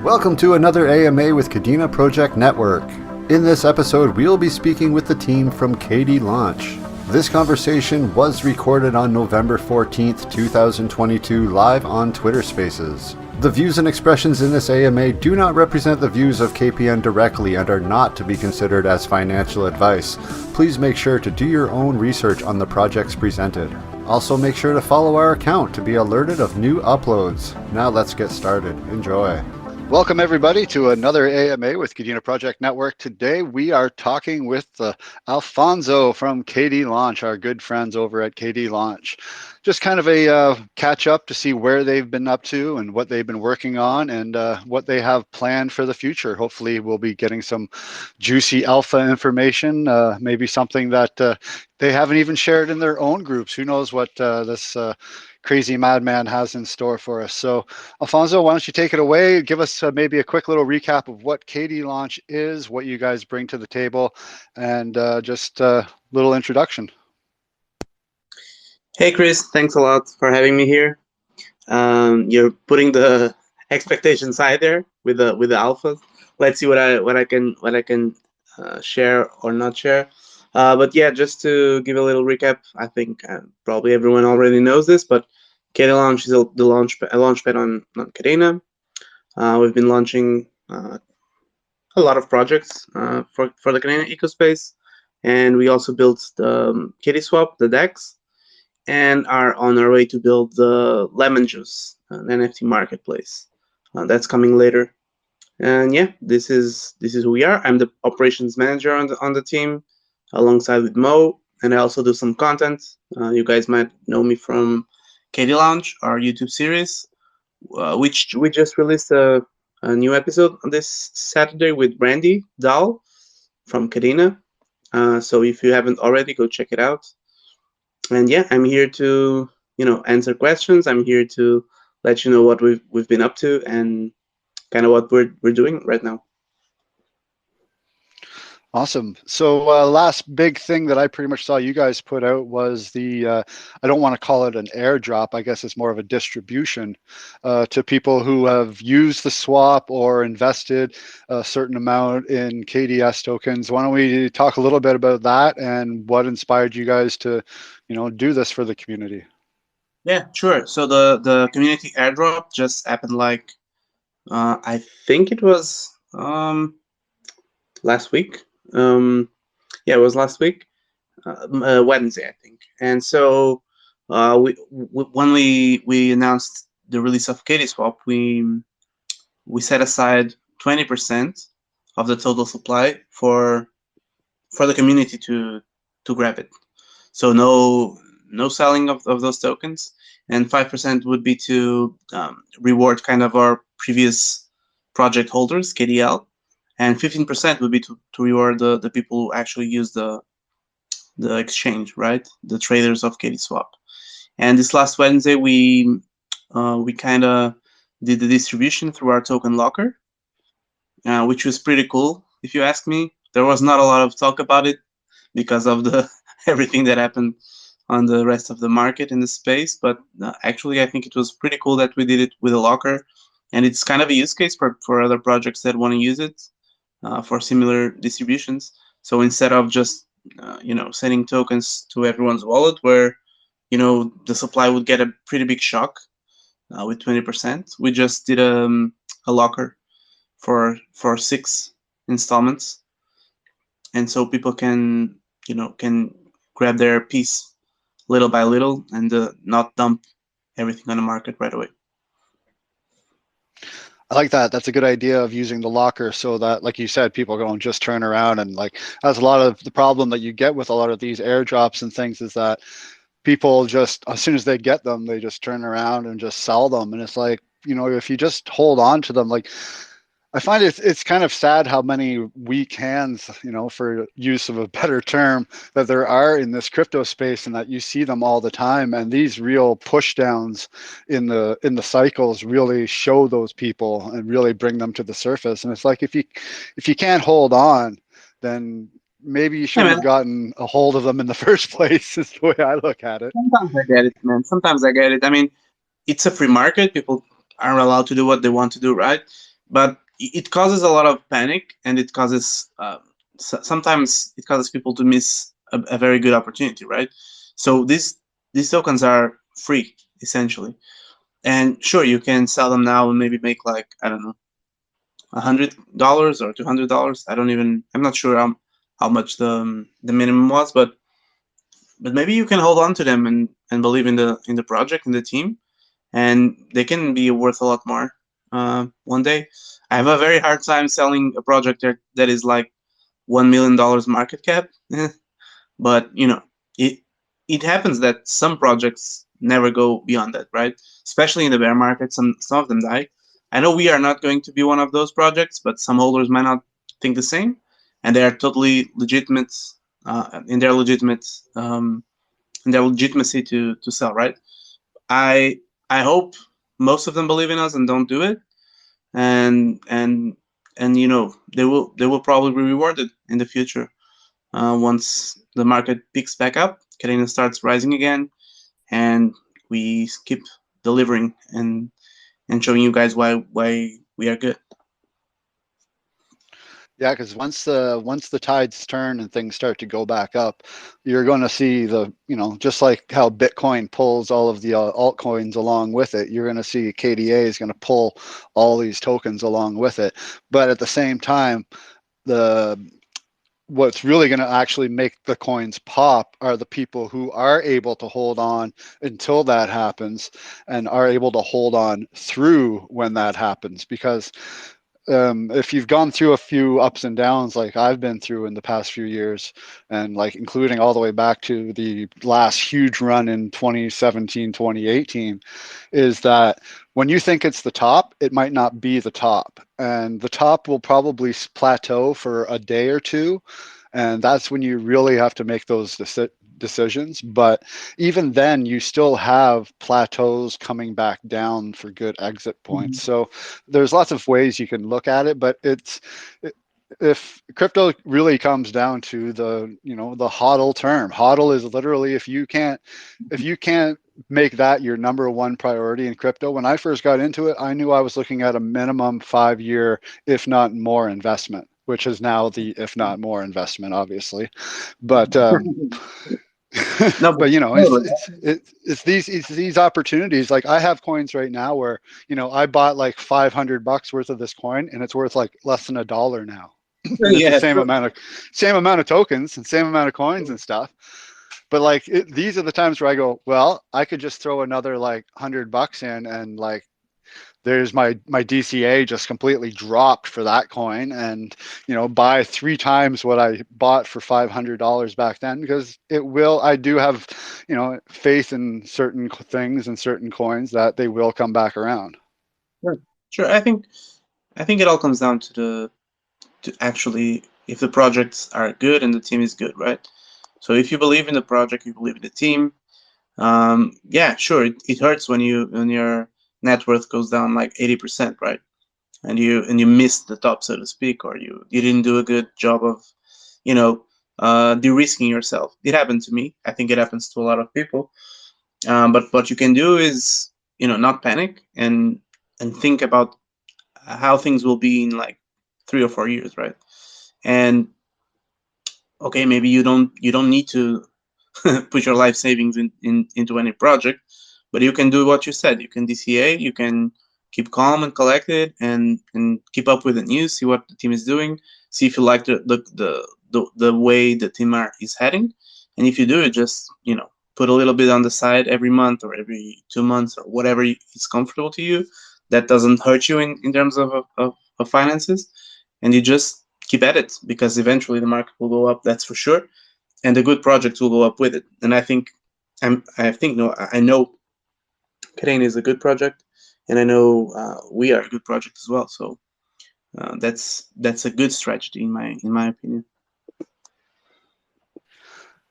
Welcome to another AMA with Kadena Project Network. In this episode, we'll be speaking with the team from KDLaunch. This conversation was recorded on November 14th, 2022, live on Twitter Spaces. The views and expressions in this AMA do not represent the views of KPN directly and are not to be considered as financial advice. Please make sure to do your own research on the projects presented. Also, make sure to follow our account to be alerted of new uploads. Now let's get started. Enjoy. Welcome everybody to another AMA with Kadena Project Network. Today we are talking with Alfonso from KDLaunch, our good friends over at KDLaunch. Just kind of a catch up to see where they've been up to and what they've been working on and what they have planned for the future. Hopefully we'll be getting some juicy alpha information, maybe something that they haven't even shared in their own groups. Who knows what this crazy madman has in store for us. So Alfonso, why don't you take it away? Give us maybe a quick little recap of what KDLaunch is, what you guys bring to the table, and just a little introduction. Hey Chris, thanks a lot for having me here. You're putting the expectations high there with the alpha. Let's see what I can share or not share. But yeah, just to give a little recap, I think probably everyone already knows this, but KDLaunch is a launchpad on Kadena. We've been launching a lot of projects for the Kadena ecospace, and we also built the KDSwap, the DEX, and are on our way to build the Lemonjuice, an NFT marketplace. That's coming later. And yeah, this is who we are. I'm the operations manager on the team, alongside with Mo, and I also do some content. You guys might know me from KDLaunch, our YouTube series, which we just released a new episode on this Saturday with Randy Dahl from Kadena. So if you haven't already, go check it out. And yeah, I'm here to answer questions. I'm here to let you know what we've been up to and kind of what we're doing right now. Awesome. So last big thing that I pretty much saw you guys put out was the, I don't want to call it an airdrop, I guess it's more of a distribution to people who have used the swap or invested a certain amount in KDS tokens. Why don't we talk a little bit about that and what inspired you guys to, do this for the community? Yeah, sure. So the community airdrop just happened like, I think it was last week. Yeah, it was last week, Wednesday, I think. And so when we announced the release of KDSwap, we set aside 20% of the total supply for the community to grab it. So no selling of those tokens, and 5% would be to reward kind of our previous project holders, KDL. And 15% would be to reward the people who actually use the exchange, right? The traders of KDSwap. And this last Wednesday, we kind of did the distribution through our token locker, which was pretty cool, if you ask me. There was not a lot of talk about it because of the everything that happened on the rest of the market in the space. But actually, I think it was pretty cool that we did it with a locker. And it's kind of a use case for other projects that want to use it. For similar distributions. So instead of just sending tokens to everyone's wallet, where the supply would get a pretty big shock with 20%, we just did a locker for 6 installments, and so people can grab their piece little by little and not dump everything on the market right away. I like that. That's a good idea of using the locker so that, like you said, people don't just turn around and that's a lot of the problem that you get with a lot of these airdrops and things is that people just, as soon as they get them, they just turn around and just sell them. And it's like, if you just hold on to them, I find it's kind of sad how many weak hands, for use of a better term, that there are in this crypto space, and that you see them all the time. And these real push downs in the cycles really show those people and really bring them to the surface. And it's like, if you can't hold on, then maybe you should have gotten a hold of them in the first place, is the way I look at it. Sometimes I get it, man. Sometimes I get it. I mean, it's a free market. People are allowed to do what they want to do, right? but it causes a lot of panic, and it causes sometimes it causes people to miss a very good opportunity, right? So these tokens are free essentially, and sure, you can sell them now and maybe make like, I don't know, $100 or $200. I'm not sure how much the minimum was, but maybe you can hold on to them and believe in the project, in the team, and they can be worth a lot more one day. I have a very hard time selling a project that is like $1 million market cap, but it it happens that some projects never go beyond that, right? Especially in the bear market, some of them die. I know we are not going to be one of those projects, but some holders might not think the same, and they are totally legitimate in their legitimacy to sell, right? I I hope most of them believe in us and don't do it, and they will probably be rewarded in the future once the market picks back up, Kadena starts rising again, and we keep delivering and showing you guys why we are good. Yeah, because once the tides turn and things start to go back up, you're going to see just like how Bitcoin pulls all of the altcoins along with it, you're going to see KDA is going to pull all these tokens along with it. But at the same time, what's really going to actually make the coins pop are the people who are able to hold on until that happens and are able to hold on through when that happens. Because if you've gone through a few ups and downs like I've been through in the past few years, and like including all the way back to the last huge run in 2017, 2018, is that when you think it's the top, it might not be the top. And the top will probably plateau for a day or two. And that's when you really have to make those decisions. But even then, you still have plateaus coming back down for good exit points. So there's lots of ways you can look at it, but if crypto really comes down to the hodl term. Hodl is literally if you can't make that your number one priority in crypto. When I first got into it, I knew I was looking at a minimum 5-year, if not more, investment, which is now the if not more investment, obviously. But No, but it's these opportunities. Like I have coins right now where I bought like $500 worth of this coin and it's worth like less than $1 now. And it's the yeah, same amount of tokens and same amount of coins and stuff. But like these are the times where I go, well, I could just throw another like $100 in and like there's my DCA just completely dropped for that coin, and buy 3 times what I bought for $500 back then, because I do have faith in certain things and certain coins that they will come back around. sure. I think it all comes down to actually if the projects are good and the team is good, right? So if you believe in the project, you believe in the team. Yeah, sure. It hurts when your net worth goes down like 80%, right? And you miss the top, so to speak, or you didn't do a good job of, de-risking yourself. It happened to me. I think it happens to a lot of people. But what you can do is, not panic and think about how things will be in like 3 or 4 years, right? And okay, maybe you don't need to put your life savings into any project, but you can do what you said. You can DCA, you can keep calm and collected and keep up with the news, see what the team is doing, see if you like the way the team is heading. And if you do it, just put a little bit on the side every month or every 2 months or whatever is comfortable to you, that doesn't hurt you in terms of finances, and you just keep at it, because eventually the market will go up, that's for sure, and the good projects will go up with it. And I think I know Kadena is a good project, and I know we are a good project as well. So that's a good strategy in my opinion.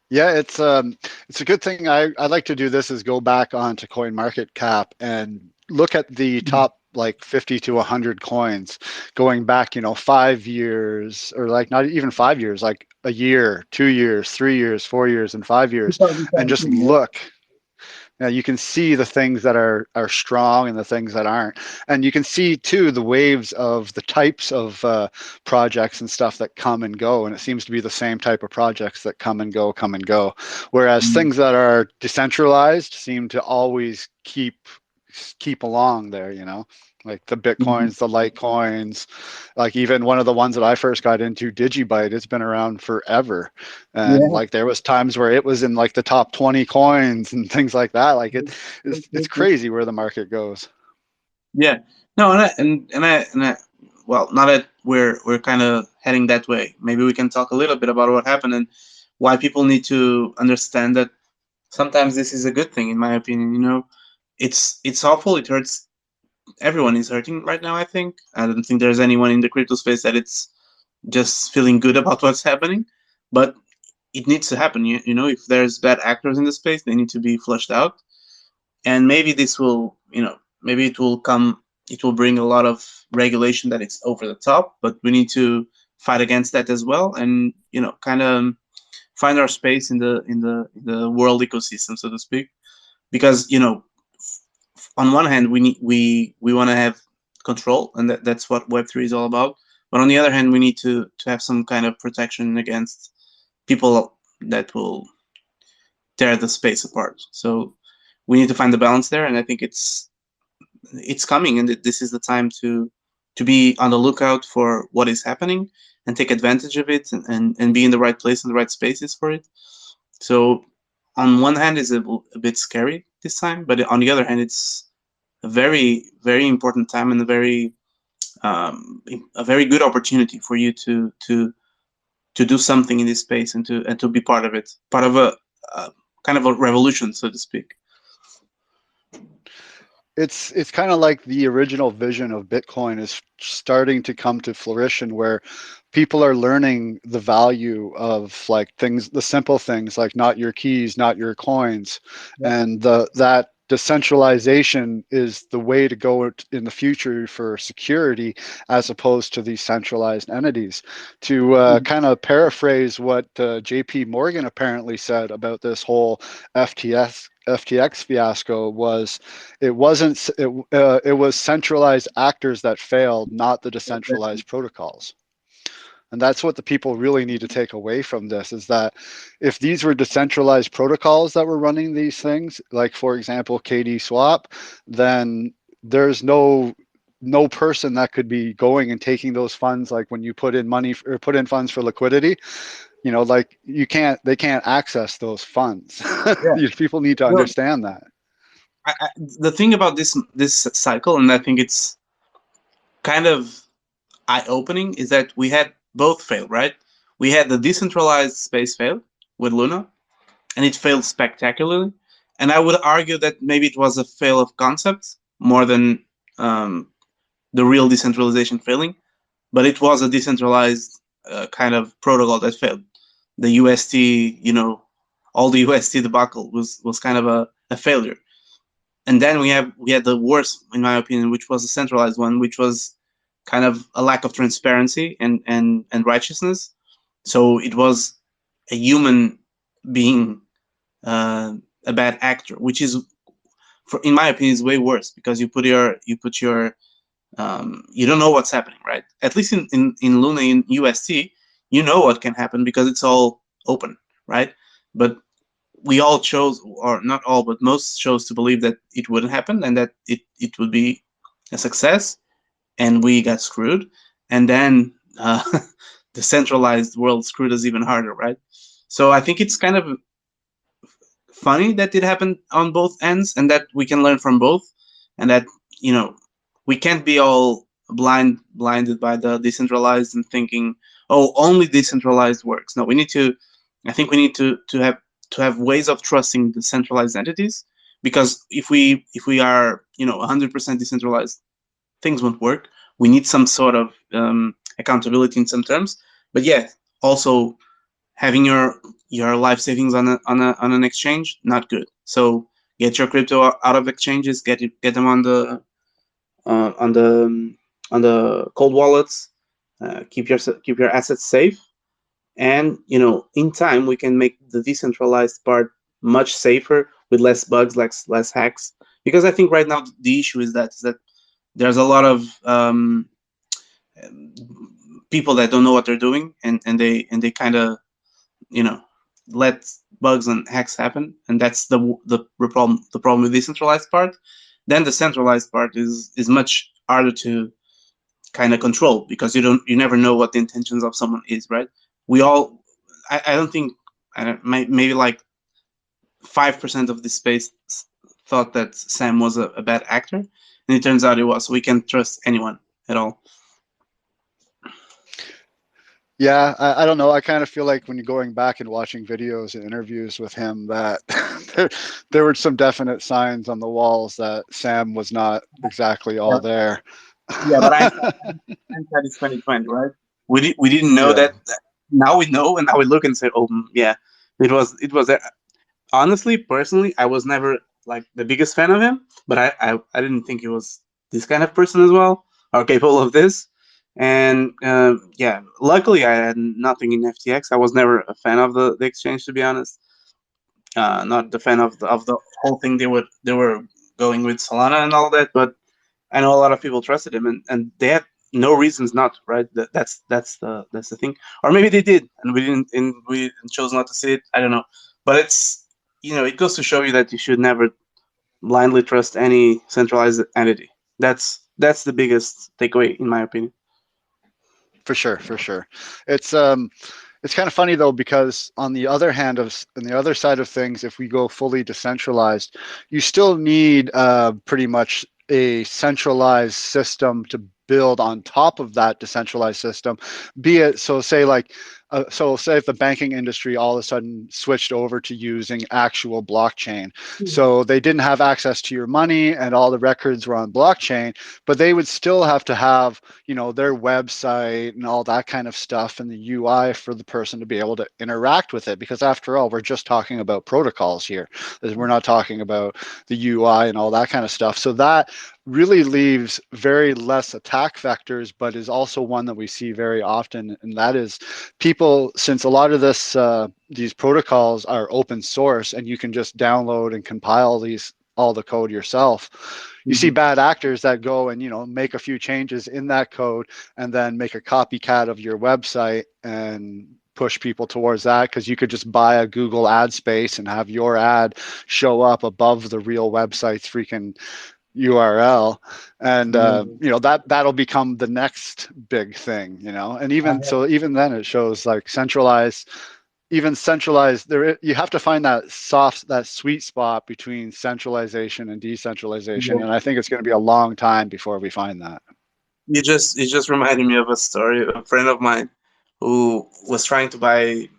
Yeah, it's a good thing. I like to do this is go back onto CoinMarketCap and look at the top like 50 to 100 coins going back 5 years, or like not even 5 years, like a year, 2 years, 3 years, 4 years, and 5 years, and just look You can see the things that are strong and the things that aren't, and you can see too the waves of the types of projects and stuff that come and go, and it seems to be the same type of projects that come and go, whereas things that are decentralized seem to always keep along there, like the Bitcoins, the Litecoins, like even one of the ones that I first got into, Digibyte, it's been around forever. And like there was times where it was in like the top 20 coins and things like that. Like it's crazy where the market goes. Yeah. No, and I well, now that we're kind of heading that way, maybe we can talk a little bit about what happened and why people need to understand that sometimes this is a good thing, in my opinion. It's awful. It hurts. Everyone is hurting right now, I think. I don't think there's anyone in the crypto space that it's just feeling good about what's happening, but it needs to happen. If there's bad actors in the space, they need to be flushed out. And maybe this will, maybe it will bring a lot of regulation that it's over the top, but we need to fight against that as well, and kind of find our space in the world ecosystem, so to speak. Because on one hand, we want to have control, and that's what Web3 is all about. But on the other hand, we need to have some kind of protection against people that will tear the space apart. So we need to find the balance there, and I think it's coming, and this is the time to be on the lookout for what is happening and take advantage of it, and be in the right place and the right spaces for it. So on one hand, it's a bit scary this time, but on the other hand, it's a very, very important time and a very good opportunity for you to do something in this space and to be part of it, part of a kind of a revolution, so to speak. It's kind of like the original vision of Bitcoin is starting to come to fruition, where people are learning the value of like things, the simple things like not your keys, not your coins, and that decentralization is the way to go in the future for security, as opposed to these centralized entities. To kind of paraphrase what JP Morgan apparently said about this whole FTX fiasco, was it was centralized actors that failed, not the decentralized protocols. And that's what the people really need to take away from this, is that if these were decentralized protocols that were running these things, like for example KD Swap, then there's no person that could be going and taking those funds. Like when you put in money or put in funds for liquidity, like they can't access those funds. People need to understand that. The thing about this cycle, and I think it's kind of eye-opening, is that we had both fail, right? We had the decentralized space fail with Luna, and it failed spectacularly. And I would argue that maybe it was a fail of concept more than the real decentralization failing, but it was a decentralized kind of protocol that failed. The UST, all the UST debacle was kind of a failure. And then we had the worst, in my opinion, which was a centralized one, which was kind of a lack of transparency and righteousness. So it was a human being, a bad actor, which is, in my opinion, is way worse, because you don't know what's happening, right? At least in Luna, in UST, you know what can happen because it's all open, right? But we all chose, or not all, but most chose to believe that it wouldn't happen and that it would be a success, and we got screwed. And then the centralized world screwed us even harder, right? So I think it's kind of funny that it happened on both ends, and that we can learn from both, and that we can't be all blinded by the decentralized and thinking, oh, only decentralized works. No, I think we need to have ways of trusting the centralized entities, because if we are 100% decentralized, things won't work. We need some sort of accountability in some terms, but yeah, also having your life savings on an exchange, not good. So get your crypto out of exchanges, get them on the cold wallets, keep your assets safe, and in time we can make the decentralized part much safer with less bugs, less hacks. Because I think right now the issue is that there's a lot of people that don't know what they're doing, and they kind of let bugs and hacks happen, and that's the problem with the decentralized part. Then the centralized part is much harder to kind of control, because you never know what the intentions of someone is, right? We all, I don't think, maybe like 5% of the space thought that Sam was a bad actor, and it turns out he was. So we can't trust anyone at all. Yeah, I don't know. I kind of feel like when you're going back and watching videos and interviews with him that there were some definite signs on the walls that Sam was not exactly all there. Yeah, but hindsight is 2020, right? We didn't know Yeah. that. Now we know, and now we look and say, oh yeah, it was there. Honestly, personally, I was never like the biggest fan of him, but I didn't think he was this kind of person as well, or capable of this. And yeah, luckily I had nothing in FTX. I was never a fan of the exchange, to be honest. Not the fan of the whole thing they were going with Solana and all that, but I know a lot of people trusted him, and they had no reasons not to, right? That's the thing. Or maybe they did, and we chose not to see it. I don't know, but it's it goes to show you that you should never blindly trust any centralized entity. That's the biggest takeaway, in my opinion. For sure, for sure. It's kind of funny though, because on the other side of things, if we go fully decentralized, you still need pretty much a centralized system to build on top of that decentralized system. Be it, so say if the banking industry all of a sudden switched over to using actual blockchain, so they didn't have access to your money and all the records were on blockchain, but they would still have to have their website and all that kind of stuff and the UI for the person to be able to interact with it, because after all, we're just talking about protocols here. We're not talking about the UI and all that kind of stuff. So that really leaves very less attack vectors, but is also one that we see very often, and that is people, since a lot of these protocols are open source and you can just download and compile all the code yourself, you see bad actors that go and make a few changes in that code and then make a copycat of your website and push people towards that, because you could just buy a Google ad space and have your ad show up above the real website's freaking URL, and that'll become the next big thing, and even then it shows like centralized there, you have to find that sweet spot between centralization and decentralization, and I think it's going to be a long time before we find that. You just reminded me of a story. A friend of mine who was trying to buy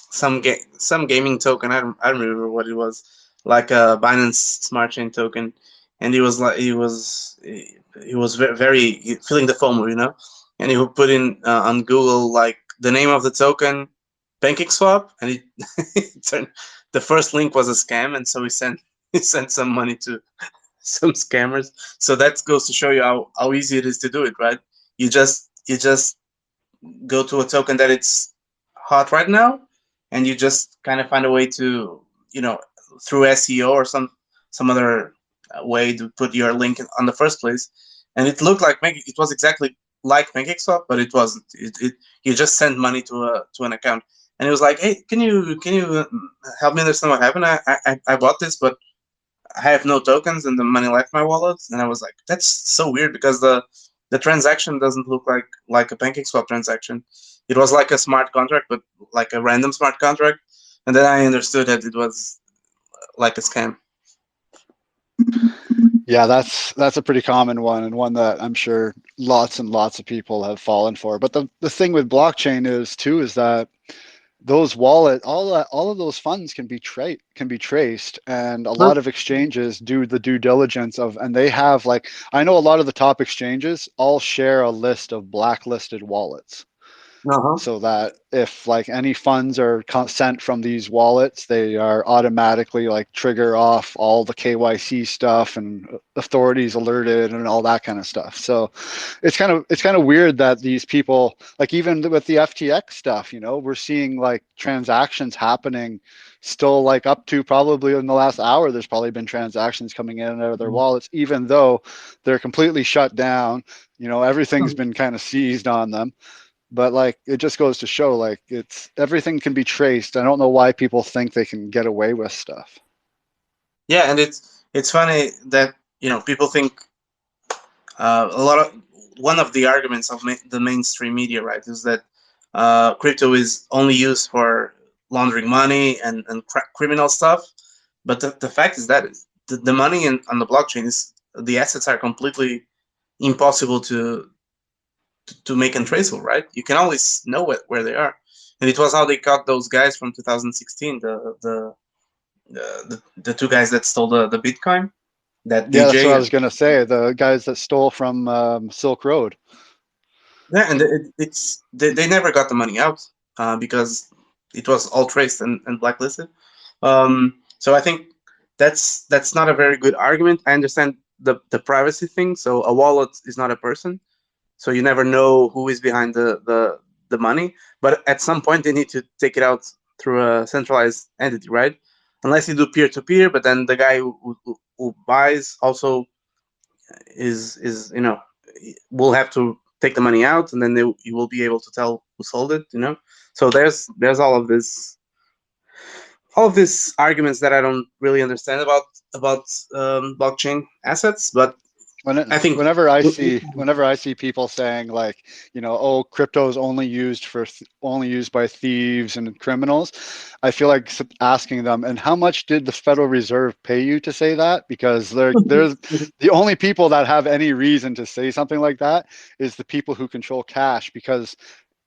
some gaming token. I don't remember what it was, like a Binance Smart Chain token, and he was very feeling the FOMO, and he would put in on Google like the name of the token, PancakeSwap, and it turned, the first link was a scam, and so he sent some money to some scammers. So that goes to show you how easy it is to do it, right? You just go to a token that it's hot right now, and you just kind of find a way to, through SEO or some other way to put your link on the first place. And it looked like it was exactly like PancakeSwap, but it wasn't. You just sent money to an account, and it was like, hey, can you help me understand what happened? I bought this, but I have no tokens, and the money left my wallet. And I was like, that's so weird, because the transaction doesn't look like a PancakeSwap transaction. It was like a smart contract, but like a random smart contract. And then I understood that it was like a scam. Yeah, that's a pretty common one, and one that I'm sure lots and lots of people have fallen for. But the thing with blockchain is that those all of those funds can be traced, and a lot of exchanges do the due diligence and they have, I know a lot of the top exchanges all share a list of blacklisted wallets. so that if like any funds are sent from these wallets, they are automatically like trigger off all the KYC stuff and authorities alerted and all that kind of stuff. So it's kind of weird that these people, like even with the FTX stuff, you know, we're seeing like transactions happening still, like up to probably in the last hour, there's probably been transactions coming in and out of their wallets, even though they're completely shut down. You know, everything's been kind of seized on them. But like, it just goes to show, like, it's everything can be traced. I don't know why people think they can get away with stuff. Yeah, and it's funny that, you know, people think a lot of one of the arguments of the mainstream media, right, is that crypto is only used for laundering money and criminal stuff. But the fact is that the money on the blockchain is, the assets are completely impossible to make untraceable, right? You can always know where they are, and it was how they caught those guys from 2016, the two guys that stole the Bitcoin, that Yeah, that's what I DJ. was gonna say. The guys that stole from Silk Road. Yeah, and they never got the money out because it was all traced and blacklisted. So I think that's not a very good argument. I understand the privacy thing. So a wallet is not a person, so you never know who is behind the money. But at some point, they need to take it out through a centralized entity, right? Unless you do peer to peer, but then the guy who buys also is you know, will have to take the money out, and then you will be able to tell who sold it. You know, so there's all of these arguments that I don't really understand about blockchain assets, but I think Whenever I see people saying like, you know, oh, crypto is only used by thieves and criminals, I feel like asking them, and how much did the Federal Reserve pay you to say that? Because they're the only people that have any reason to say something like that is the people who control cash, because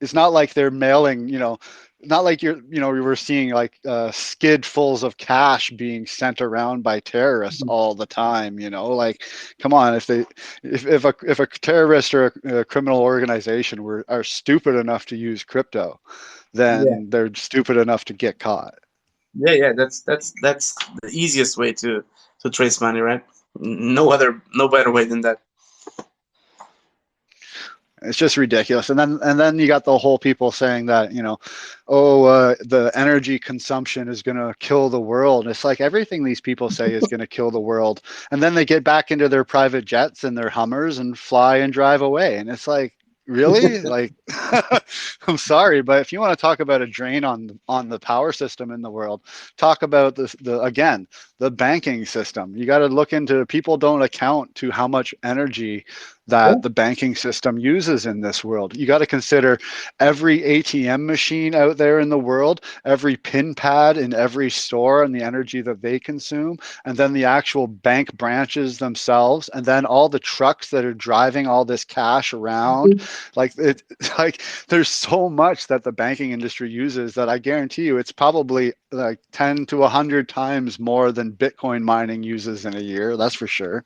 it's not like they're mailing, you know, not like we were seeing like skidfuls of cash being sent around by terrorists all the time, you know, like, come on, if a terrorist or a criminal organization are stupid enough to use crypto, yeah, then they're stupid enough to get caught. yeah, that's the easiest way to trace money, right? No better way than that. It's just ridiculous. And then you got the whole people saying that, you know, oh, the energy consumption is going to kill the world. It's like everything these people say is going to kill the world. And then they get back into their private jets and their Hummers and fly and drive away. And it's like, really? Like, I'm sorry, but if you want to talk about a drain on the power system in the world, talk about the banking system. You got to look into, people don't account to how much energy that the banking system uses in this world. You got to consider every ATM machine out there in the world, every pin pad in every store, and the energy that they consume, and then the actual bank branches themselves, and then all the trucks that are driving all this cash around. Like, like there's so much that the banking industry uses that I guarantee you it's probably like 10 to 100 times more than Bitcoin mining uses in a year. That's for sure.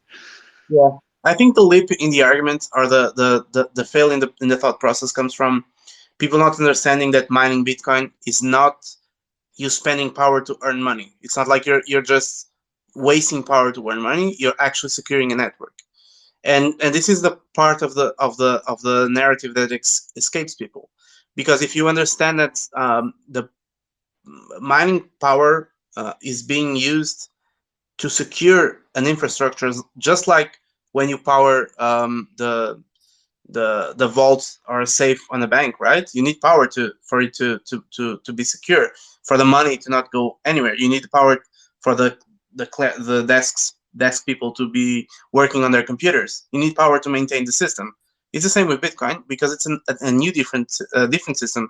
Yeah, I think the leap in the argument, or the fail in the thought process, comes from people not understanding that mining Bitcoin is not you spending power to earn money. It's not like you're just wasting power to earn money. You're actually securing a network, and this is the part of the narrative that escapes people, because if you understand that the mining power is being used to secure an infrastructure, just like when you power the vault or a safe on a bank, right? You need power for it to be secure, for the money to not go anywhere. You need the power for the desk people to be working on their computers. You need power to maintain the system. It's the same with Bitcoin, because it's a new different system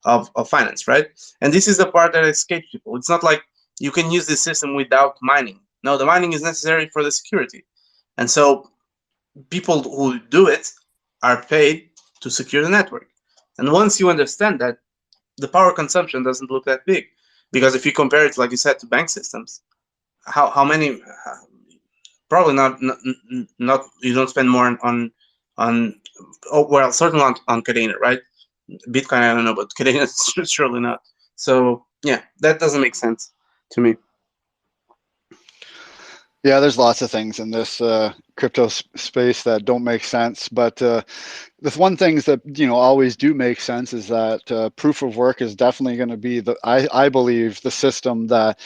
of finance, right? And this is the part that escapes people. It's not like you can use this system without mining. No, the mining is necessary for the security. And so people who do it are paid to secure the network. And once you understand that, the power consumption doesn't look that big. Because if you compare it, like you said, to bank systems, how many, probably not you don't spend more on oh, well, certainly on Kadena, right? Bitcoin, I don't know, but Kadena is surely not. So yeah, that doesn't make sense to me. Yeah, there's lots of things in this crypto space that don't make sense, but the one things that always do make sense is that proof of work is definitely going to be I believe the system that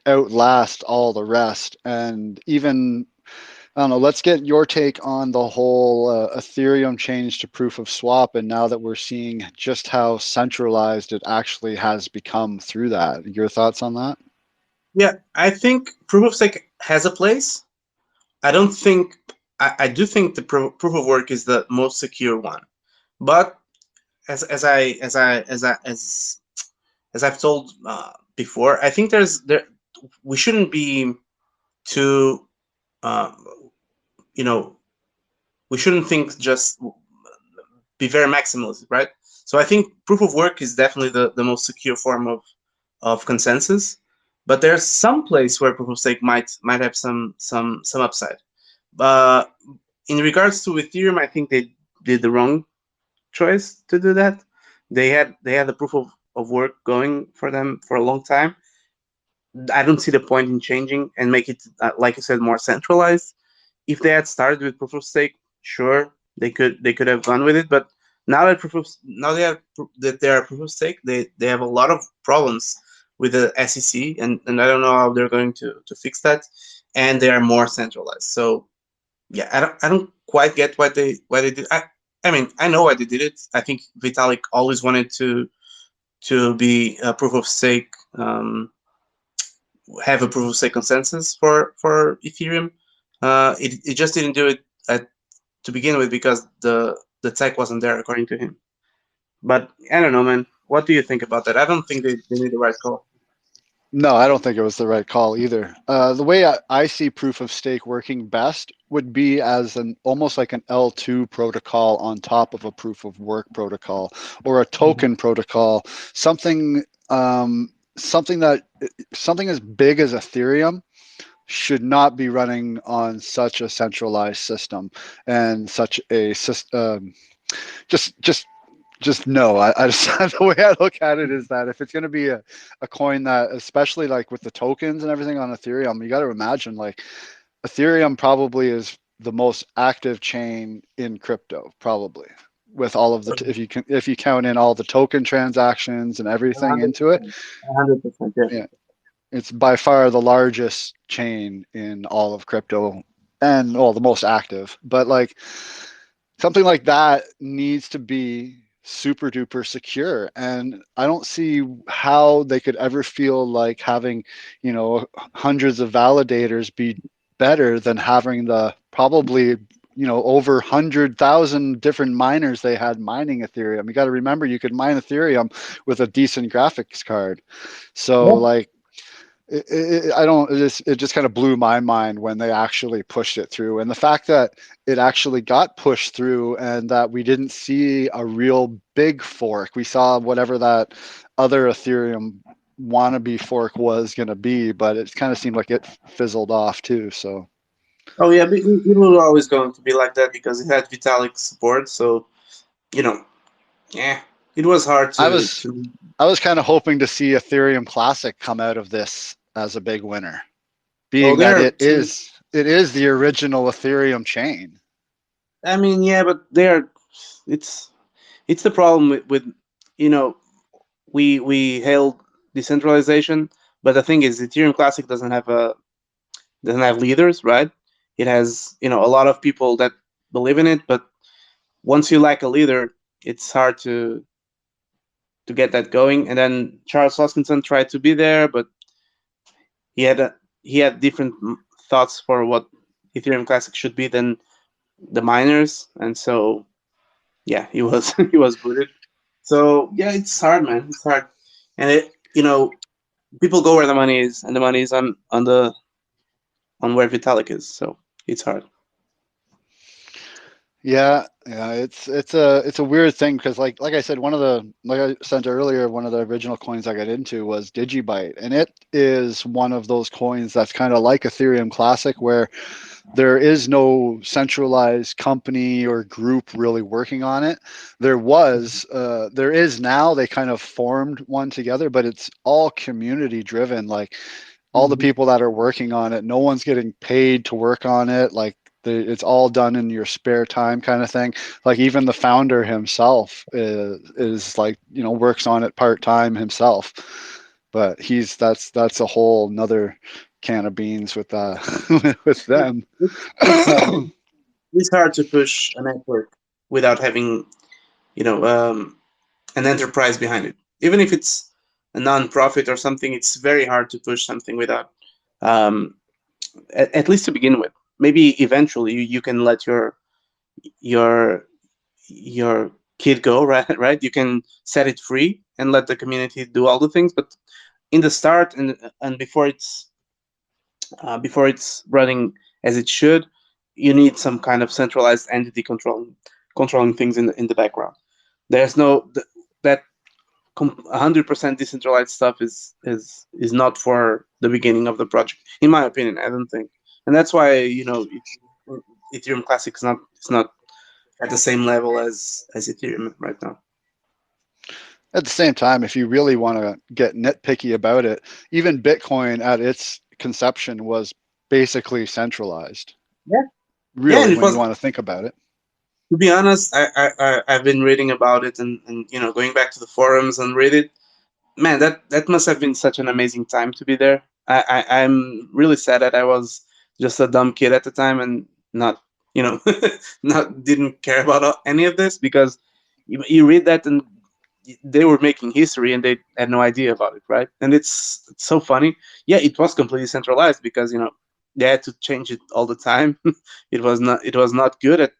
outlasts all the rest. And even I don't know, let's get your take on the whole Ethereum change to proof of swap, and now that we're seeing just how centralized it actually has become through that. Your thoughts on that? Yeah, I think proof of stake has a place. I don't think I do think the proof of work is the most secure one, but as I've told before, I think we shouldn't be too we shouldn't think just be very maximalist, right? So I think proof of work is definitely the most secure form of consensus, but there's some place where proof of stake might have some upside. In regards to Ethereum, I think they did the wrong choice to do that. They had the proof of work going for them for a long time. I don't see the point in changing and make it, like you said, more centralized. If they had started with proof of stake, sure, they could have gone with it. But now that they are proof of stake, they have a lot of problems with the SEC, and I don't know how they're going to fix that. And they are more centralized. So yeah, I don't quite get why they did. I mean, I know why they did it. I think Vitalik always wanted to be a proof of stake, have a proof of stake consensus for Ethereum. It just didn't do it to begin with because the tech wasn't there, according to him. But I don't know, man. What do you think about that? I don't think they made the right call. No, I don't think it was the right call either. The way I see proof of stake working best would be as almost like an L2 protocol on top of a proof of work protocol, or a token protocol, something something as big as Ethereum should not be running on such a centralized system and such a system. Just no. I just the way I look at it is that if it's going to be a coin that, especially like with the tokens and everything on Ethereum, you got to imagine like Ethereum probably is the most active chain in crypto, probably, with all of the if you count in all the token transactions and everything into it. 100%, yeah. Yeah, it's by far the largest chain in all of crypto, and the most active. But like something like that needs to be super duper secure, and I don't see how they could ever feel like having hundreds of validators be better than having the probably over 100,000 different miners they had mining Ethereum. You got to remember, you could mine Ethereum with a decent graphics card. So like it just kind of blew my mind when they actually pushed it through, and the fact that it actually got pushed through and that we didn't see a real big fork. We saw whatever that other Ethereum wannabe fork was going to be, but it kind of seemed like it fizzled off too. So Oh yeah, but it was always going to be like that because it had Vitalik's support. So yeah, it was hard I to. was kind of hoping to see Ethereum Classic come out of this as a big winner, being Well, that it is the original Ethereum chain. I mean, yeah, but it's the problem with we hailed decentralization, but the thing is, Ethereum Classic doesn't have leaders, right? It has a lot of people that believe in it, but once you lack a leader, it's hard to get that going. And then Charles Hoskinson tried to be there, but he had different thoughts for what Ethereum Classic should be than the miners, and so yeah, he was he was booted. So yeah, it's hard, man. It's hard, and people go where the money is, and the money is on where Vitalik is. So it's hard. Yeah, it's a weird thing because like I said, like I said earlier, one of the original coins I got into was Digibyte, and it is one of those coins that's kind of like Ethereum Classic, where there is no centralized company or group really working on it. There is now. They kind of formed one together, but it's all community driven. Like all the Mhm. people that are working on it, no one's getting paid to work on it. Like it's all done in your spare time kind of thing. Like even the founder himself is like, works on it part time himself. But that's a whole nother can of beans with with them. It's hard. It's hard to push a network without having, you know, an enterprise behind it. Even if it's a non-profit or something, it's very hard to push something without, um, at least to begin with. Maybe eventually you can let your your kid go, right? Right. You can set it free and let the community do all the things. But in the start and before it's running as it should, you need some kind of centralized entity controlling things in the background. There's no that 100% decentralized stuff is not for the beginning of the project, in my opinion. I don't think, and that's why Ethereum Classic is not at the same level as Ethereum right now. At the same time, if you really want to get nitpicky about it, even Bitcoin at its conception was basically centralized. Yeah, yeah, and Really, it when you was. want to think about it. To be honest, I've been reading about it and going back to the forums and read it. Man, that must have been such an amazing time to be there. I'm really sad that I was just a dumb kid at the time and not not didn't care about any of this, because you read that and they were making history and they had no idea about it, right? And it's so funny. Yeah, it was completely centralized because they had to change it all the time. It was not good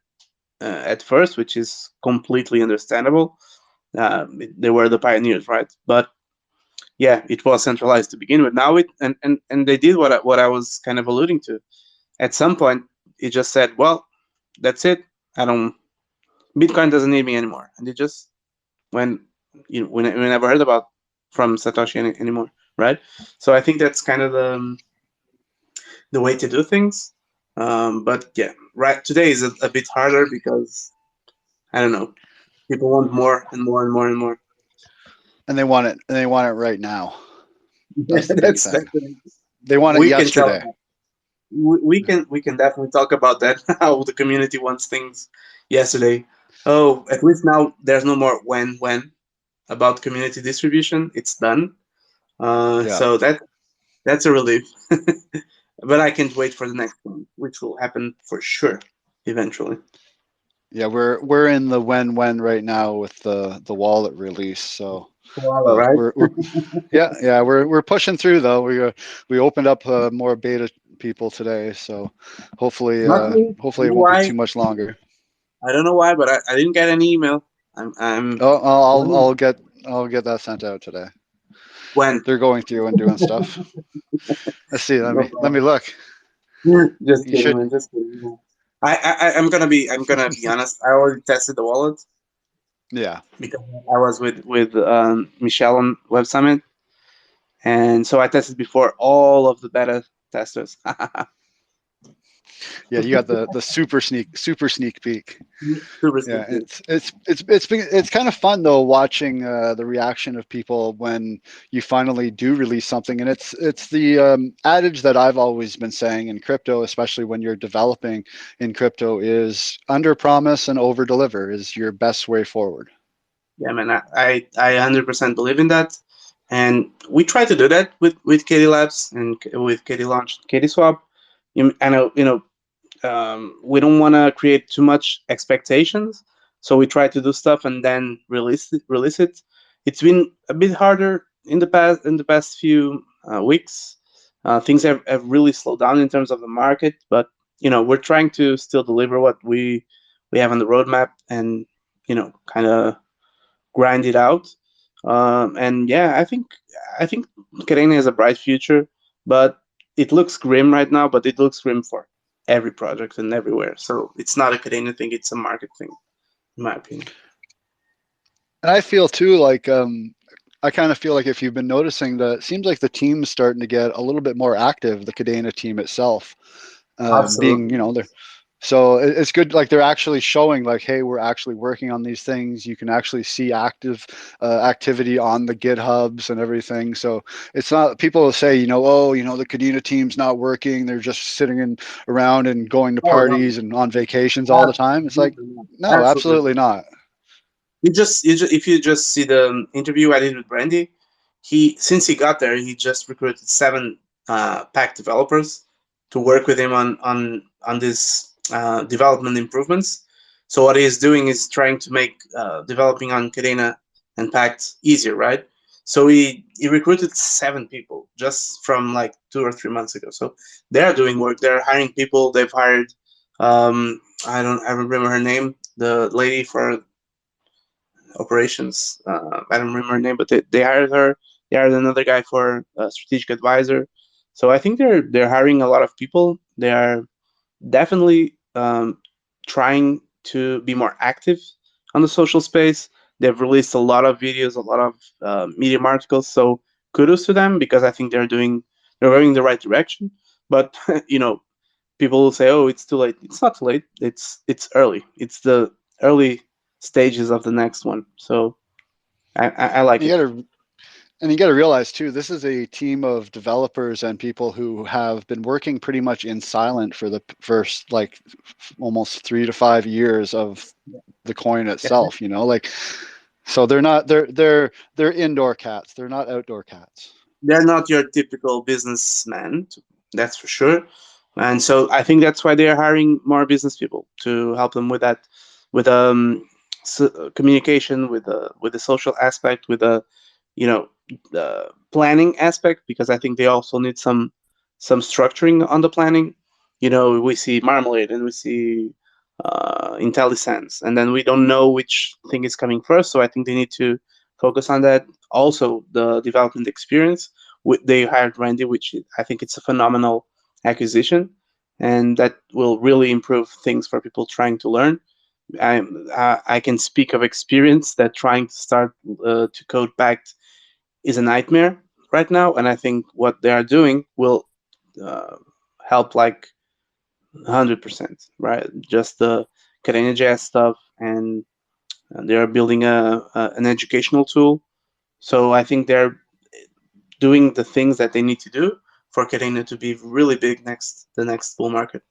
at first, which is completely understandable. They were the pioneers, right? But yeah, it was centralized to begin with. Now and they did what I was kind of alluding to. At some point, it just said, "Well, that's it. I don't. Bitcoin doesn't need me anymore," and it just went. We never heard about from Satoshi anymore, right? So I think that's kind of the way to do things. But yeah, right today is a bit harder because I don't know. People want more and more and more and more. And they want it. And they want it right now. That's the big that's thing. They want it we can tell. yesterday. We can definitely talk about that. How the community wants things yesterday. Oh, at least now there's no more when about community distribution. It's done. Yeah. So that's a relief. But I can't wait for the next one, which will happen for sure eventually. Yeah, we're in the when right now with the wallet release. So, All but right. we're pushing through though. We opened up more beta people today, so hopefully Not me. I don't hopefully know it won't be why. too much longer. I don't know why, but I didn't get any email. I'm Oh, I'll get that sent out today. when. They're going through and doing stuff. Let's see. Let No me problem. look. Just You kidding, should. man. Just kidding. I'm gonna be honest. I already tested the wallet Yeah. because I was with Michelle on Web Summit, and so I tested before all of the beta testers. Yeah, you got the super sneak peek. Super Yeah, stupid. it's kind of fun though watching the reaction of people when you finally do release something, and it's the adage that I've always been saying in crypto, especially when you're developing in crypto, is under promise and over deliver is your best way forward. Yeah, man. I 100% believe in that, and we try to do that with KD Labs and with KDLaunch, KDSwap. I know we don't want to create too much expectations, so we try to do stuff and then release it. It's been a bit harder in the past few weeks. Things have really slowed down in terms of the market, but we're trying to still deliver what we have on the roadmap and kind of grind it out. And yeah, I think Kadena has a bright future, but it looks grim right now. But it looks grim for every project and everywhere. So it's not a Kadena thing; it's a market thing, in my opinion. And I feel too like I kind of feel like if you've been noticing that it seems like the team's starting to get a little bit more active, the Kadena team itself, being, Absolutely. you know, they're so it's good. Like they're actually showing like, hey, we're actually working on these things. You can actually see active activity on the GitHubs and everything. So it's not, people will say, you know, oh, you know, the Kadena team's not working. They're just sitting around and going to Oh no, parties and on vacations all the time. It's like, absolutely not. no, Absolutely. absolutely not. If you just see the interview I did with Brandy, since he got there, he just recruited 7 pack developers to work with him on this development improvements. So what he's doing is trying to make developing on Kadena and Pact easier, right? So he recruited 7 people just from like 2 or 3 months ago. So they're doing work. They're hiring people. They've hired I remember her name, the lady for operations. I don't remember her name, but they hired her. They hired another guy for a strategic advisor. So I think they're hiring a lot of people. They are definitely trying to be more active on the social space. They've released a lot of videos, a lot of Medium articles. So kudos to them, because I think they're going in the right direction. But you know, people will say, "Oh, it's too late." It's not too late. It's early. It's the early stages of the next one. So I like You it. gotta And you got to realize too, this is a team of developers and people who have been working pretty much in silent for the first like almost 3 to 5 years of the coin itself. You know, like so they're indoor cats. They're not outdoor cats. They're not your typical businessman, that's for sure. And so I think that's why they are hiring more business people to help them with that, with communication, with the social aspect, with you know the planning aspect, because I think they also need some structuring on the planning. You know, we see Marmalade and we see IntelliSense, and then we don't know which thing is coming first. So I think they need to focus on that. Also, the development experience. They hired Randy, which I think it's a phenomenal acquisition, and that will really improve things for people trying to learn. I can speak of experience that trying to start to code Pact is a nightmare right now, and I think what they are doing will uh, help like 100%, right? Just the Kadena.js stuff, and they are building an educational tool. So I think they're doing the things that they need to do for Kadena to be really big the next bull market.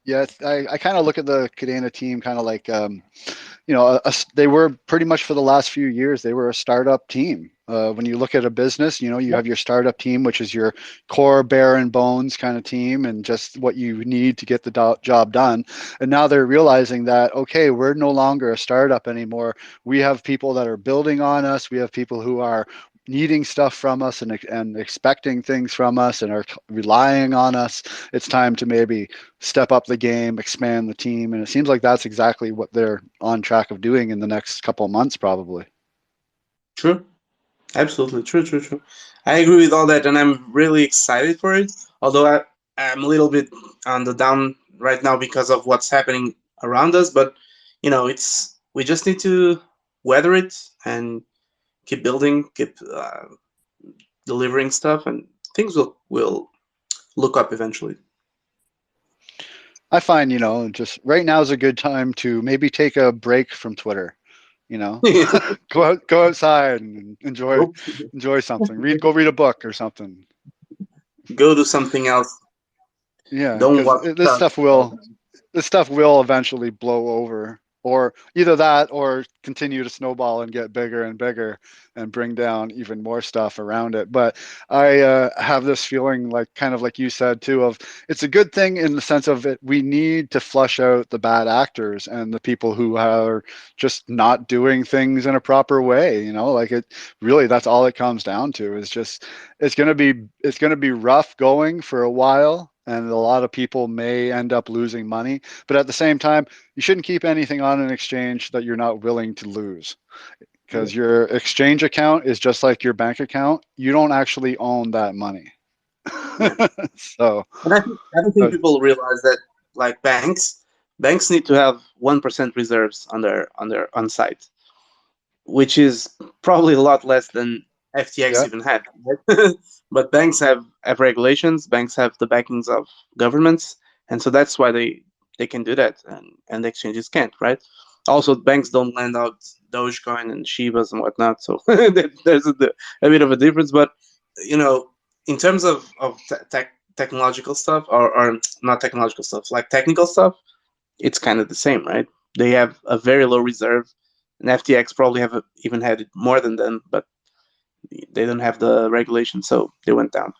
Yeah, I kind of look at the Kadena team kind of like, you know, they were pretty much for the last few years, they were a startup team. When you look at a business, you know, you have your startup team, which is your core bare and bones kind of team and just what you need to get the job done. And now they're realizing that, okay, we're no longer a startup anymore. We have people that are building on us. We have people who are needing stuff from us and expecting things from us and are relying on us. It's time to maybe step up the game, expand the team. And it seems like that's exactly what they're on track of doing in the next couple of months, probably. True. Absolutely. True, true, true. I agree with all that, and I'm really excited for it. Although I'm a little bit on the down right now because of what's happening around us, but we just need to weather it and keep building, keep delivering stuff, and things will look up eventually. I find, you know, just right now is a good time to maybe take a break from Twitter. You know, go outside and Go enjoy something. Go read a book or something. go do something else. Yeah, Don't because watch stuff. this stuff will eventually blow over, or either that or continue to snowball and get bigger and bigger and bring down even more stuff around it. But I have this feeling, like kind of like you said too, of it's a good thing in the sense of it. We need to flush out the bad actors and the people who are just not doing things in a proper way. You know, like it really, that's all it comes down to is just it's gonna be rough going for a while, and a lot of people may end up losing money. But at the same time, you shouldn't keep anything on an exchange that you're not willing to lose, because your exchange account is just like your bank account. You don't actually own that money. Yeah. So, And I don't think people realize that, like, banks need to have 1% reserves on site, which is probably a lot less than FTX yeah, even had. Right? But banks have regulations. Banks have the backings of governments, and so that's why they can do that, and the exchanges can't. Right? Also, banks don't lend out Dogecoin and Shibas and whatnot, so there's a bit of a difference. But in terms of technological stuff, or not technological stuff, like technical stuff, it's kind of the same, right? They have a very low reserve, and FTX probably even had it more than them, but they don't have the regulation, so they went down.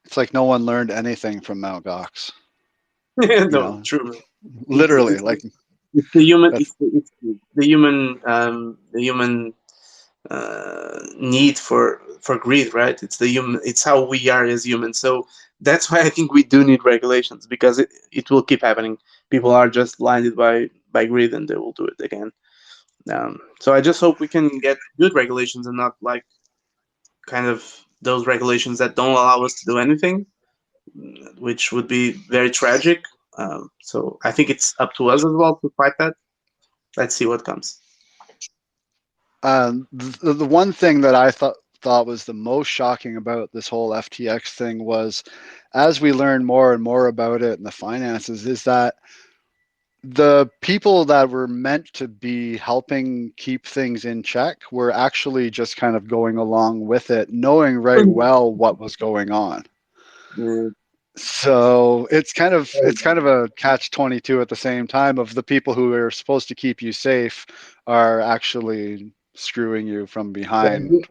it's like no one learned anything from Mt. Gox. No, true. It's, Literally, it's like it's the human that's it's the human need for greed, right? It's how we are as humans. So that's why I think we do need regulations, because it will keep happening. People are just blinded by greed, and they will do it again. So I just hope we can get good regulations, and not like kind of those regulations that don't allow us to do anything, which would be very tragic. So I think it's up to us as well to fight that. Let's see what comes. the one thing that I thought was the most shocking about this whole FTX thing was, as we learn more and more about it and the finances, is that the people that were meant to be helping keep things in check were actually just kind of going along with it, knowing right well what was going on. Mm, So it's kind of a catch-22 at the same time, of the people who are supposed to keep you safe are actually screwing you from behind.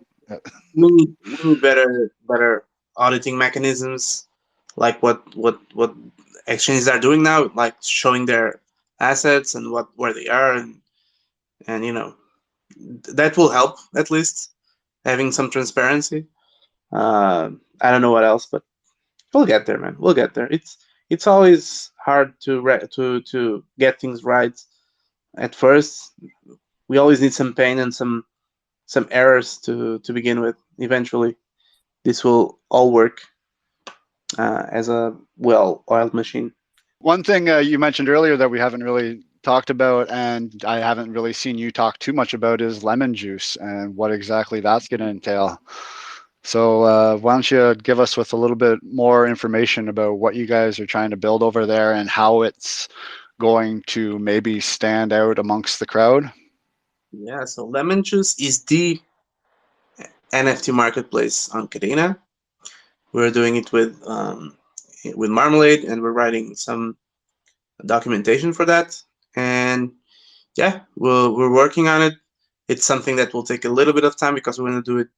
we need better auditing mechanisms, like what exchanges are doing now, like showing their assets and where they are, and that will help, at least having some transparency. I don't know what else, but we'll get there, man. We'll get there. It's always hard to get things right at first. We always need some pain and some errors to begin with. Eventually, this will all work as a well-oiled machine. One thing you mentioned earlier that we haven't really talked about, and I haven't really seen you talk too much about, is Lemonjuice and what exactly that's going to entail. So why don't you give us with a little bit more information about what you guys are trying to build over there and how it's going to maybe stand out amongst the crowd? Yeah, so Lemonjuice is the NFT marketplace on Kadena. We're doing it with Marmalade, and we're writing some documentation for that. And yeah, we're working on it. It's something that will take a little bit of time, because we want to do it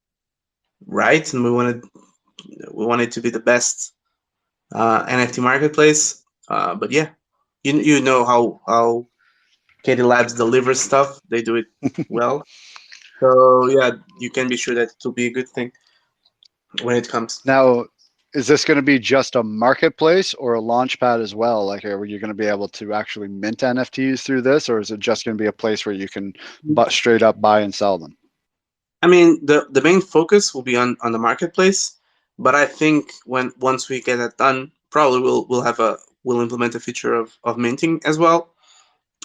right, and we want it to be the best NFT marketplace. But yeah, you know how KD Labs delivers stuff. They do it well. So yeah, you can be sure that it will be a good thing when it comes. Now, is this going to be just a marketplace or a launch pad as well? Like, are you going to be able to actually mint NFTs through this, or is it just going to be a place where you can straight up buy and sell them? I mean, the main focus will be on the marketplace, but I think once we get that done, probably we'll implement a feature of minting as well.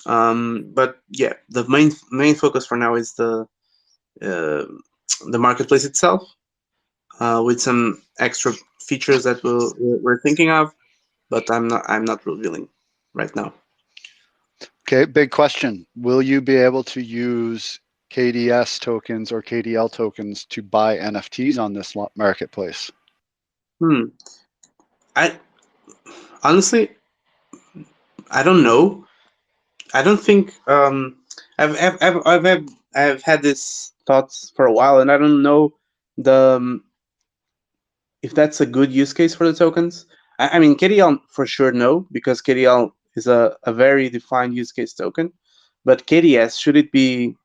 But yeah, the main focus for now is the marketplace itself, with some extra features that we're thinking of, but I'm not revealing right now. Okay, big question. Will you be able to use KDS tokens or KDL tokens to buy NFTs on this marketplace? I honestly, I don't know. I don't think I've had this thoughts for a while, and I don't know the if that's a good use case for the tokens. I mean, KDL for sure no, because KDL is a very defined use case token. But KDS, should it be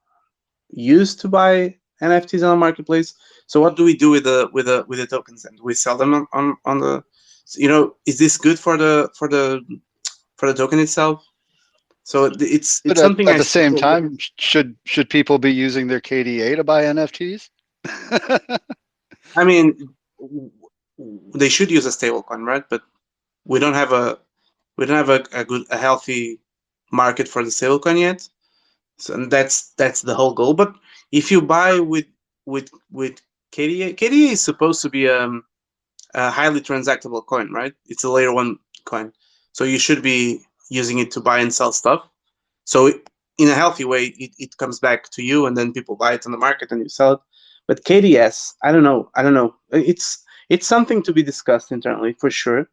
used to buy NFTs on the marketplace? So what do we do with the tokens? And do we sell them on the, is this good for the token itself? So it's But something at I the same struggle with. time, should people be using their KDA to buy NFTs? I mean, they should use a stablecoin, right? But we don't have a healthy market for the stablecoin yet. So and that's the whole goal. But if you buy with KDA is supposed to be a highly transactable coin, right? It's a layer one coin, so you should be using it to buy and sell stuff. So in a healthy way, it comes back to you, and then people buy it on the market and you sell it. But KDS, I don't know. I don't know. It's something to be discussed internally for sure.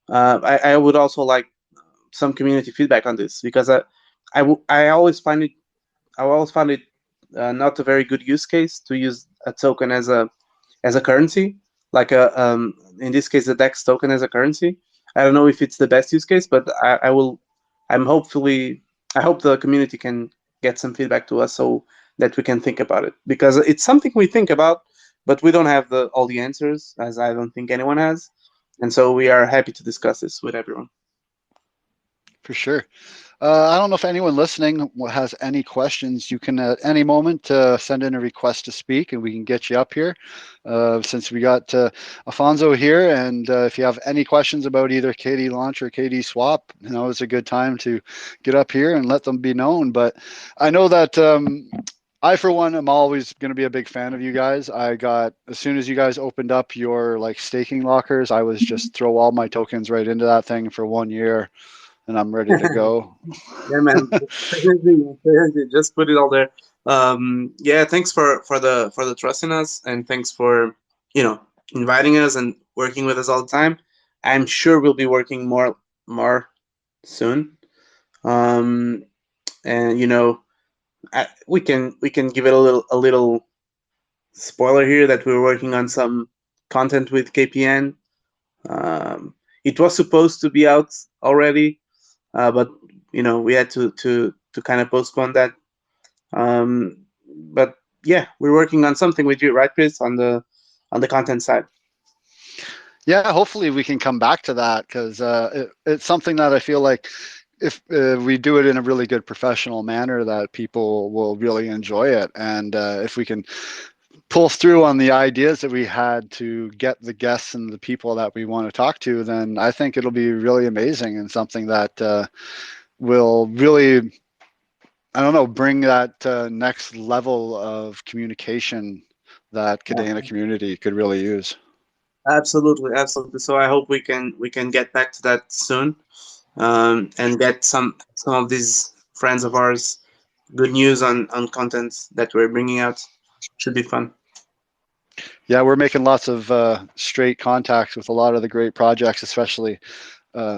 I would also like some community feedback on this because I always find it not a very good use case to use a token as a currency, like in this case the DEX token as a currency. I don't know if it's the best use case, but I will. I'm hopefully I hope the community can get some feedback to us so that we can think about it, because it's something we think about, but we don't have all the answers, as I don't think anyone has, and so we are happy to discuss this with everyone. For sure. I don't know if anyone listening has any questions. You can at any moment send in a request to speak and we can get you up here. Since we got Alfonso here, and if you have any questions about either KDLaunch or KDSwap, it's a good time to get up here and let them be known. But I know that I, for one, am always going to be a big fan of you guys. As soon as you guys opened up your staking lockers, I was just throw all my tokens right into that thing for 1 year. And I'm ready to go. Yeah, man. Just put it all there. Yeah, thanks for the trust in us, and thanks for inviting us and working with us all the time. I'm sure we'll be working more soon. And we can give it a little spoiler here that we're working on some content with KPN. It was supposed to be out already. But we had to kind of postpone that. But yeah, we're working on something with you, right, Chris, on the content side. Yeah, hopefully we can come back to that, because it's something that I feel like if we do it in a really good professional manner, that people will really enjoy it. And if we can pull through on the ideas that we had to get the guests and the people that we want to talk to, then I think it'll be really amazing and something that will really, I don't know, bring that next level of communication that Kadena community could really use. Absolutely. So I hope we can get back to that soon, and get some of these friends of ours good news on content that we're bringing out. Should be fun. Yeah, we're making lots of straight contacts with a lot of the great projects, especially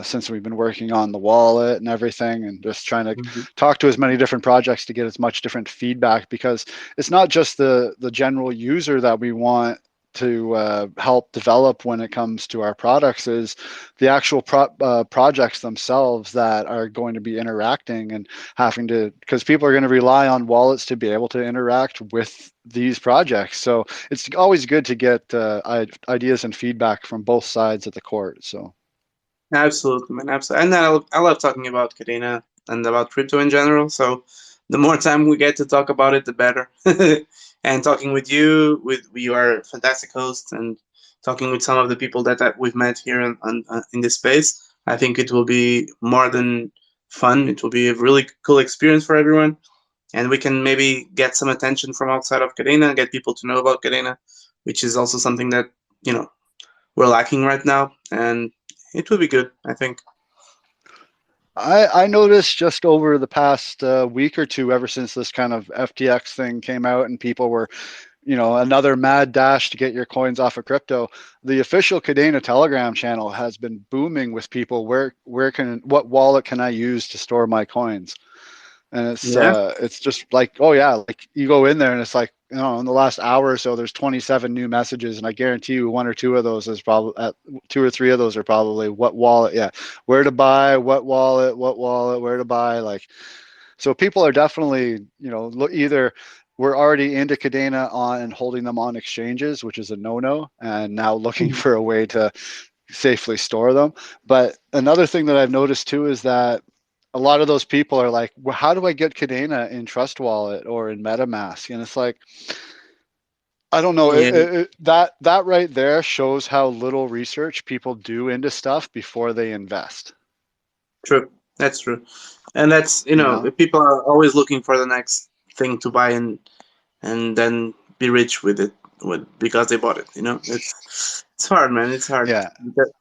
since we've been working on the wallet and everything, and just trying to talk to as many different projects to get as much different feedback, because it's not just the general user that we want to help develop when it comes to our products, is the actual projects themselves that are going to be interacting and having to, because people are going to rely on wallets to be able to interact with these projects. So it's always good to get ideas and feedback from both sides of the court. So Absolutely, man. Absolutely. And I love talking about Kadena and about crypto in general. So the more time we get to talk about it, the better. And talking with you, you are a fantastic host, and talking with some of the people that we've met here in this space, I think it will be more than fun. It will be a really cool experience for everyone. And we can maybe get some attention from outside of Kadena and get people to know about Kadena, which is also something that, we're lacking right now. And it will be good, I think. I noticed just over the past week or two, ever since this kind of FTX thing came out and people were, another mad dash to get your coins off of crypto, the official Kadena Telegram channel has been booming with people. What wallet can I use to store my coins? And it's just like, oh yeah, like you go in there and it's like, in the last hour or so, there's 27 new messages, and I guarantee you one or two of those is probably 2 or 3 of those are probably what wallet, where to buy, what wallet, where to buy. Like, so people are definitely, either we're already into Kadena and holding them on exchanges, which is a no-no, and now looking for a way to safely store them. But another thing that I've noticed too is that a lot of those people are like, well, how do I get Kadena in Trust Wallet or in MetaMask? And it's like, I don't know. And That right there shows how little research people do into stuff before they invest. true, that's true, and that's You know? people are always looking for the next thing to buy and then be rich with it because they bought it. It's hard, man. It's hard. Yeah. Because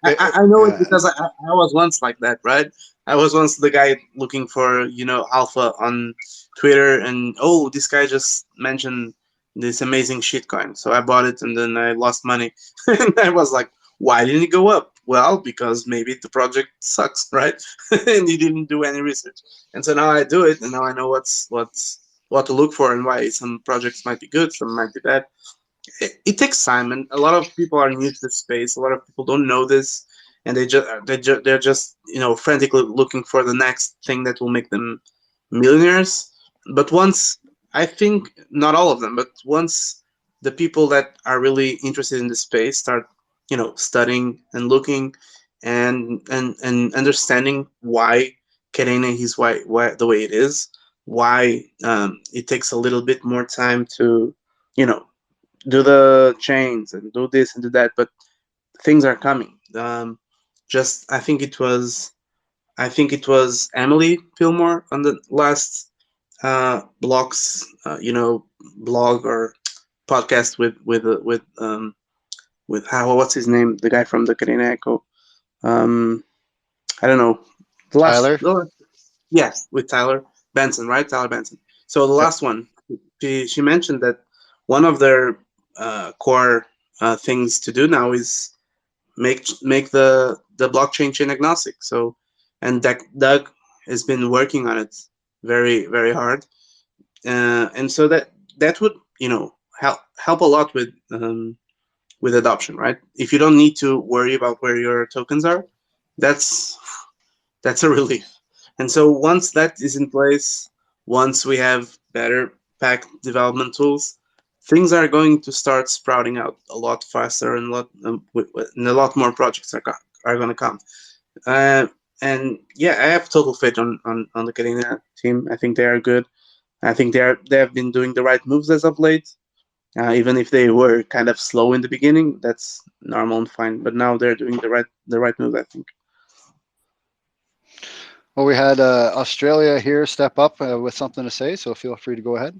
I know it Yeah. because I was once like that, right? I was once the guy looking for alpha on Twitter, and oh, this guy just mentioned this amazing shitcoin, so I bought it, and then I lost money, and I was like, why didn't it go up? Well, because maybe the project sucks, right? And you didn't do any research, and so now I do it, and now I know what to look for and why some projects might be good, some might be bad. It takes time, and a lot of people are new to the space. A lot of people don't know this, and they're just frantically looking for the next thing that will make them millionaires. But once, I think not all of them, but once the people that are really interested in the space start studying and looking and understanding why Kadena is why the way it is, why it takes a little bit more time to you know do the chains and do this and do that, but things are coming. Just I think it was Emily Fillmore on the last blocks, blog or podcast with how what's his name, the guy from the Kadena Echo. Um, I don't know. Tyler? Yes, with Tyler Benson, right? Tyler Benson. So the Yep. last one, she mentioned that one of their core things to do now is make the blockchain chain agnostic. So, and Doug has been working on it very very hard, and so that would help a lot with adoption, right? If you don't need to worry about where your tokens are, that's that's a relief. And so once that is in place, once we have better pack development tools, things are going to start sprouting out a lot faster, and a lot more projects are going to come. Uh, and yeah, I have total faith on the Kadena team. I think they are good. I think they have been doing the right moves as of late. Even if they were kind of slow in the beginning, that's normal and fine. But now they're doing the right moves, I think. Well, we had Australia here step up with something to say, so feel free to go ahead.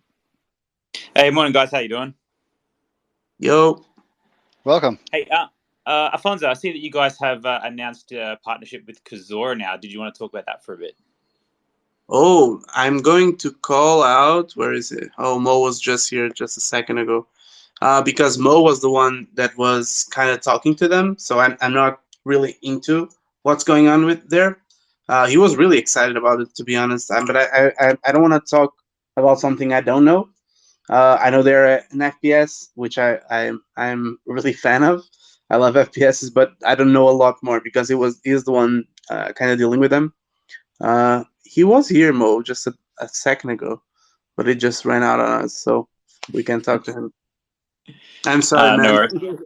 Hey, morning, guys. How you doing? Yo. Welcome. Hey, Alfonso, I see that you guys have announced a partnership with Kazora now. Did you want to talk about that for a bit? Oh, I'm going to call out. Where is it? Oh, Mo was just here just a second ago. Because Mo was the one that was kind of talking to them, so I'm not really into what's going on with there. He was really excited about it, to be honest. But I don't want to talk about something I don't know. I know they're an FPS, which I'm really fan of. I love FPSs, but I don't know a lot more because he's the one kind of dealing with them. He was here, Mo, just a second ago, but it just ran out on us, so we can't talk to him. I'm sorry, man. No worries.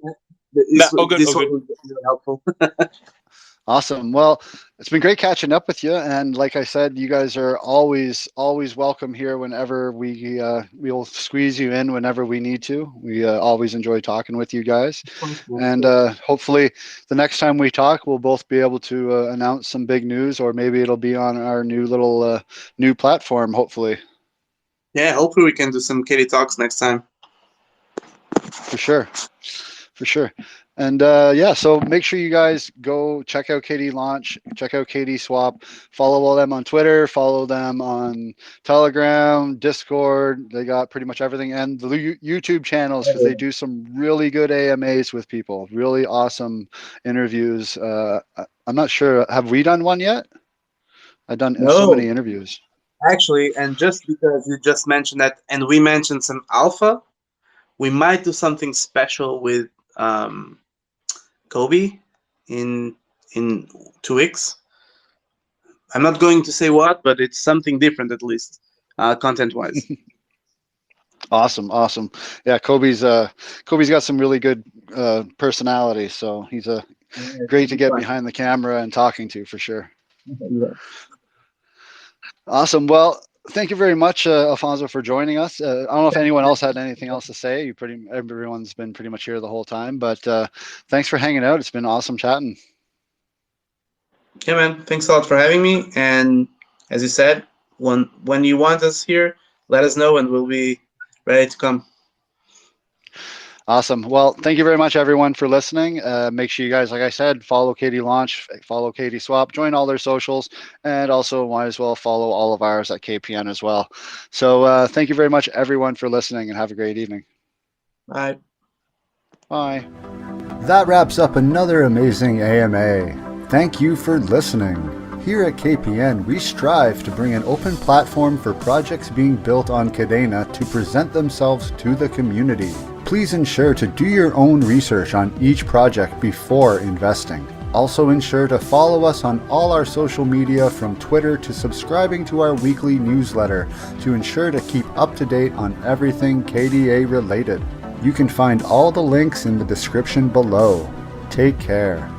This All good. was really helpful. Awesome. Well, it's been great catching up with you, and like I said, you guys are always welcome here. Whenever we'll squeeze you in whenever we need to. We always enjoy talking with you guys, and hopefully the next time we talk, we'll both be able to announce some big news, or maybe it'll be on our new little new platform. Hopefully. Yeah, hopefully we can do some kitty talks next time. For sure. And yeah, so make sure you guys go check out KDLaunch, check out KDSwap, follow all them on Twitter, follow them on Telegram, Discord. They got pretty much everything, and the YouTube channels, because they do some really good AMAs with people, really awesome interviews. I'm not sure, have we done one yet? I've done so many interviews. Actually, and just because you just mentioned that, and we mentioned some alpha, we might do something special with Kobe in 2 weeks. I'm not going to say what, but it's something different, at least content-wise. Awesome. Yeah, Kobe's got some really good personality, so he's great to get behind the camera and talking to, for sure. Awesome. Well, Thank you very much, Alfonso, for joining us. I don't know if anyone else had anything else to say. Everyone's been pretty much here the whole time, but thanks for hanging out. It's been awesome chatting. Yeah, man. Thanks a lot for having me. And as you said, when you want us here, let us know and we'll be ready to come. Awesome. Well, thank you very much, everyone, for listening. Make sure you guys, like I said, follow KDLaunch, follow KDSwap, join all their socials, and also might as well follow all of ours at KPN as well. So thank you very much, everyone, for listening, and have a great evening. Bye. Bye. That wraps up another amazing AMA. Thank you for listening. Here at KPN, we strive to bring an open platform for projects being built on Kadena to present themselves to the community. Please ensure to do your own research on each project before investing. Also ensure to follow us on all our social media from Twitter to subscribing to our weekly newsletter to ensure to keep up to date on everything KDA related. You can find all the links in the description below. Take care.